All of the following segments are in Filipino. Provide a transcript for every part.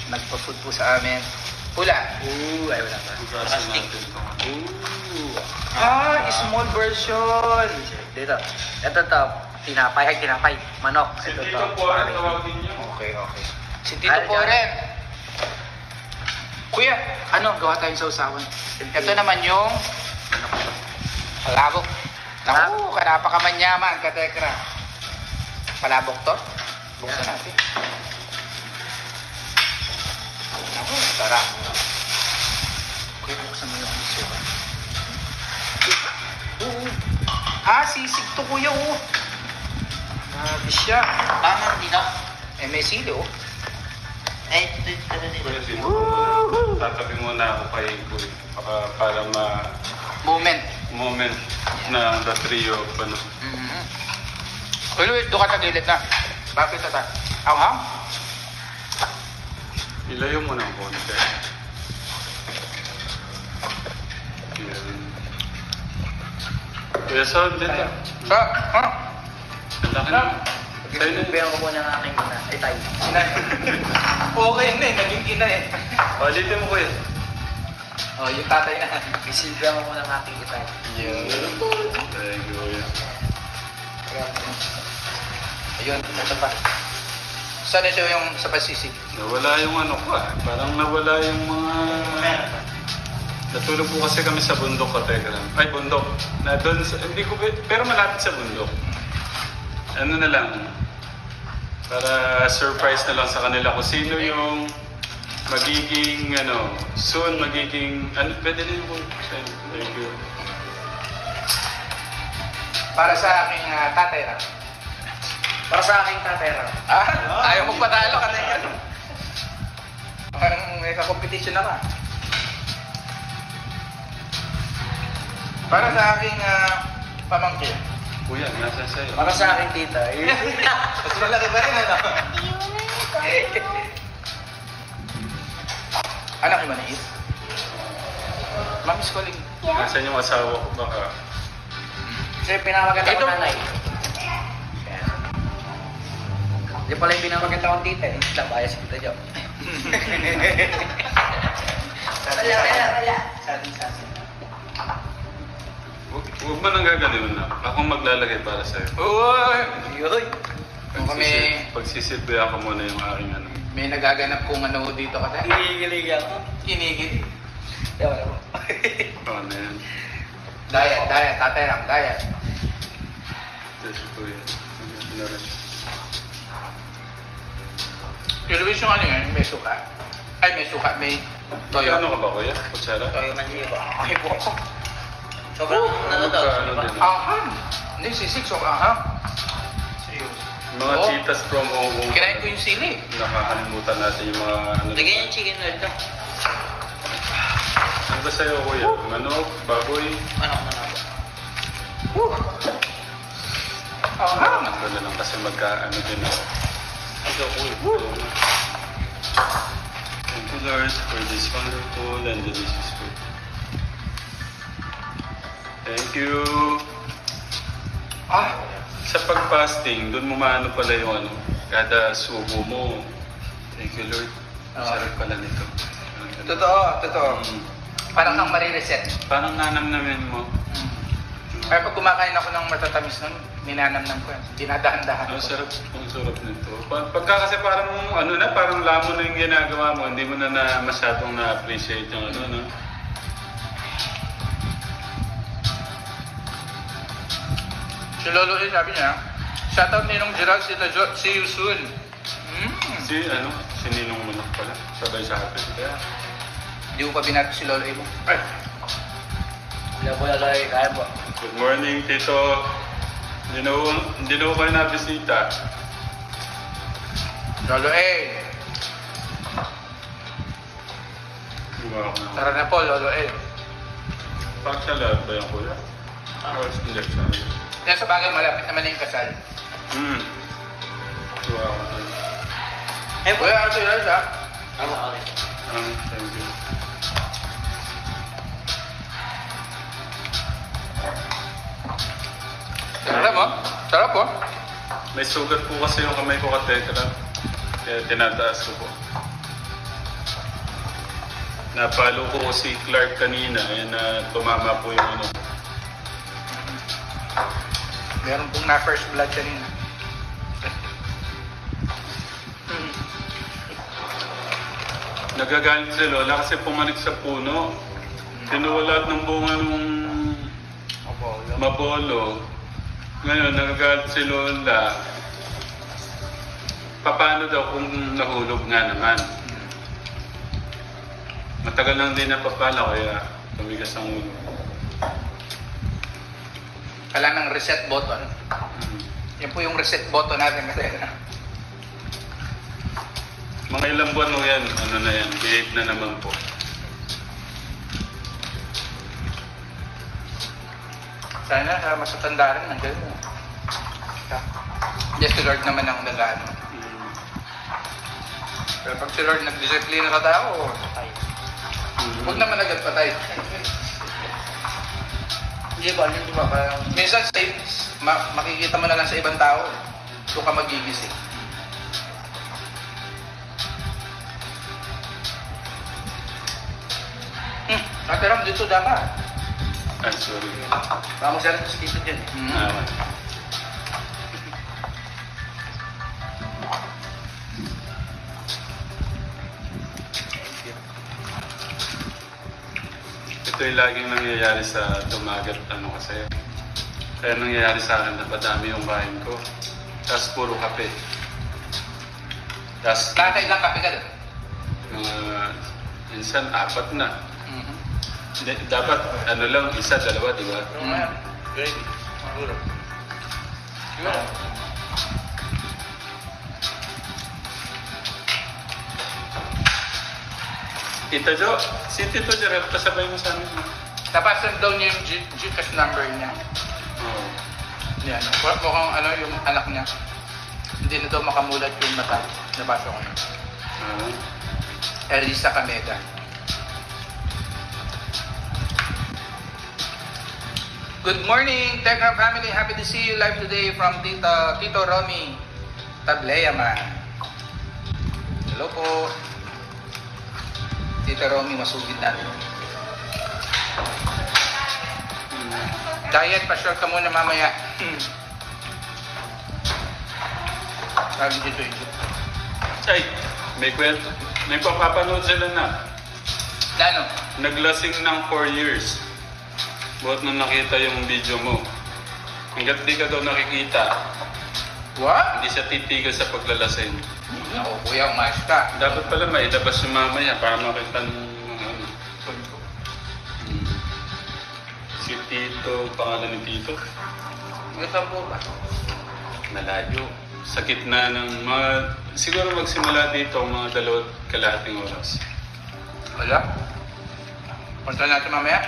nagpa-food po sa amin. Pula. Ay wala pa. Ibasan natin ito. Small version. Dito. Ito to. Tinapay. Manok. Si Ito Tito to. po rin tawagin niyo. Okay. Si Tito po rin. Kuya, gawa tayong sausawan. Ito naman yung palabok. Naku, kanapakamanyaman, katekra. Palabok to. Buksan natin. Naku, sarap. Okay, buksan mo yung iso. Sisig to kuya, Grabe siya. Tama, dito. May sili, Ito din. Kuya, sino? Tatabi muna ako kay Kuya. Para moment na the trio pa na. Uy, doon ka sa gilid na. Bakit ata? Ang? Ilayo mo na ang konti. Yan. Kuya, saan dito? Ang laki na. Sa'yo na. Pagkakas ko po ng aking ina. Ay, tayo. Okay na naging ina Ulitin mo Kuya. Yung tatay na. Isilbihan ko po ng aking ina. Thank you, Kuya. Ayun, ito pa. Saan ito yung sa pasisig? Nawala yung ano ko Parang nawala yung mga... Natulog po kasi kami sa bundok ka, Telegram. Ay, bundok. Na doon sa... Hindi ko... Pero malapit sa bundok. Ano na lang. Para surprise na lang sa kanila kung sino yung magiging, soon magiging... Pwede na yung... Thank you. Para sa aking tatay na. Para sa aking tatera. Ayaw magpatalo ka na yan. May kakompetition na ka. Para sa aking pamangkin. Kuya, nasa sa'yo. Para sa aking tita. Mas malaki ba rin, Anak yung maliit? Mamiss ko lang. Nasaan yung asawa ko baka? Kasi pinamaganda Ito. ko nanay. Hindi pala yung pinamaganda kong tita. Hindi lang bias kita dyan. Wala. Sasin. Huwag mo nang gagaliwan na. Ako maglalagay para sa'yo. Uy! Pagsisilbihan ko muna yung aking May nagaganap kung dito kasi. Kinikilig ako. Kinikilig. Wala mo. Ano yan? Diet. Tatay lang, diet. This is Kuya. Ano rin? Yung Luis yung may suka. May suka, may toyo. Ano ka ba Kuya? Kutsara? Toyo man siya ba? Ay po. Sobrang nanotaw. Ano din? Aham! Hindi, sisig, so aham. Seryoso. Mga cheetahs from Hong Kong. Kinain ko yung sili. Nakakalimutan natin yung mga Lagyan yung chicken oil to. Ano ba sa'yo Kuya? Manok? Baboy? Manok na ba? Aham! Ano lang kasi din ako. Ito Kuya. Thank you Lord for this wonderful and delicious food. Thank you. Sa pag-fasting, doon mo maano pala yung kada subo mo. Thank you Lord. Sarap pala nito. Totoo. Parang kang marireset. Parang nanamnamin mo. Kaya pag kumakain ako ng matatamis nun, ninanamnam ko yan. Dinadahan-dahan Ang ko. sarap nito. Pagka kasi parang parang lamon na yung ginagawa mo, hindi mo na masyadong na-appreciate yung no? Si Lolo rin sabi niya, shoutout Ninong Gerald, see you soon. Si Ninong Manok pala. Sabay sa atin. Kaya, hindi ko pa binato si Lolo Imo. Wala po lalaki. Kaya po. Good morning, Tito. Hindi na ko kayo nabisita. Lolo Wow. Tara na po, Lolo Pagsalad ba yung kuya? Hindi, sorry. Kaya sa bagay, malapit naman na yung kasal. Wow. Kuya, ano ito yun, ha? Okay. Thank you. Sarap po. May sugat po kasi yung kamay ko katekra. Kaya tinataas ko po. Napalo ko si Clark kanina, na tumama po yung ano. Meron pong na first blood kanina. Nagagalit si Lola kasi pumanik sa puno. Kinuha lahat ng bunga nung mabolo. Ngayon, nagagalit si Lola. Paano daw kung nahulog nga naman? Matagal nang din napapala kaya tumigas ang ulo. Kailangan ng reset button. Yan po yung reset button natin kasi. Mga ilang buwan mo yan, ano na yan, behave na naman po. Sana mas matanda rin ng gano'n. Yes, si Lord naman ang dagaan. Pero pag si Lord nag-disiplina sa tao, huwag naman agad patay. Hindi ba? Hindi ba? Parang... Minsan, makikita mo na lang sa ibang tao, doon ka magigising. Ate Ram, dito dapat. I'm sorry. Baka magsalit ko sa tito dyan eh. Ah, ito yung laging nangyayari sa dumagat, ano kasi. Kaya nangyayari sa akin, napadami yung kain ko. Tapos puro kape. Tapos, Nakakailang kape ka doon? minsan, 4 na. Dapat, ano lang, 1, 2, di ba? Oo nga. Great. Siguro. Siguro. Tita Jo, si Tito Gerald, pasabay mo sa amin. Tapasan daw niya yung Gcash number niya. Oo. Yan. Mukhang ano yung anak niya. Hindi na daw makamulat yung mata. Nabasa ko na. Elisa Cameda. Good morning, Tegram family. Happy to see you live today from Tito Romy Tableyaman. Hello po. Tito Romy, masugid natin. Diet, pa-short ka muna mamaya. Sabi dito ito. Ay, may kwento. May papapanood sila na. Lano? Naglasing ng 4 years. Buhat nung nakita yung video mo. Hanggat di ka daw nakikita, What? hindi siya titigil sa paglalasing. Ako, kuya, umayos ka. Dapat pala mailabas yung mamaya para makita ng ano. Si Tito, pangalan ni Tito. Gusto po ba? Malayo. Sa gitna ng mga... Siguro magsimula dito mga 2 kalahating oras. Wala? Punta natin mamaya?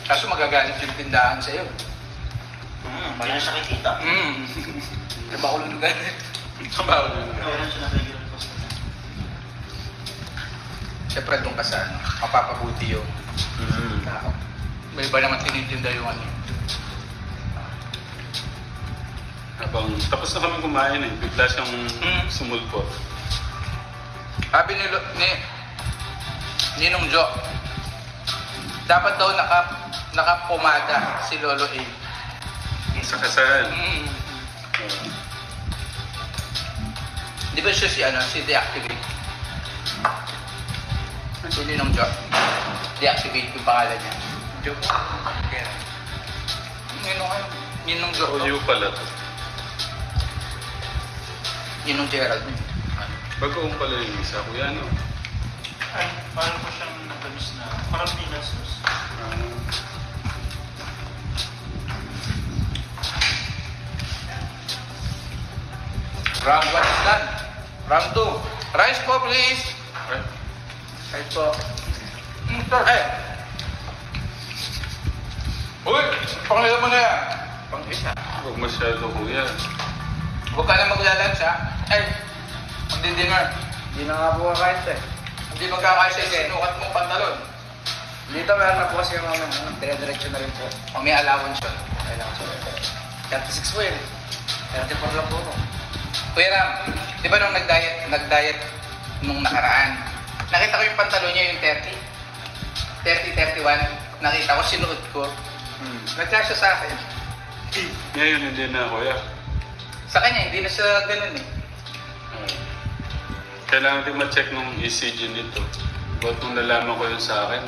Kaso magagalit yung tindahan sa'yo. Hindi na siya kikita. Trabaho ng lugar. Trabaho ng lugar. Wala siya nag-regular cost. Siyempre doon ka sa ano, mapapabuti yung tao. May iba naman tinitinda yung ano. Habang tapos na kami kumain eh, bigla siyang sumulpot. Sabi ni Ninong Jo, dapat daw nakapumada si Lolo A. Sa kasal. Di ba siya si deactivate? Si Ninong Jo. Deactivate yung pangalan niya. Jo po. Ninong Jo. Audio pala to. Ninong Gerald. Bagoong pala yung isa. Kuya, ano? Ay, parang ko siyang natamis na. Parang peanuts. Round 1 is done. Round 2. Rice po, please. Rice po. Sir, Uy! Pangalaman mo na yan. Pang-isa. Huwag masyado, kuya. Huwag ka na maglalunch, ha? Magdi-dinner. Hindi na nga po kakain ito eh. Hindi magkakaisa yung sinukat mong pantalon. Dito meron na po kasi yung mga dire-diretso na rin po. Pag may allowance yun. Kailangan siya. 36 po yun. 34 lang po ako. Kuya Ram, Di ba nung nag-diet nung nakaraan, nakita ko yung pantalo niya yung 31. Nakita ko, sinuot ko. Nagkasya sa akin. Ngayon hindi na, kuya. Sa kanya, hindi na siya ganun eh. Kailangan din ma-check nung ECG nito. Ba't nung nalaman ko yun sa akin,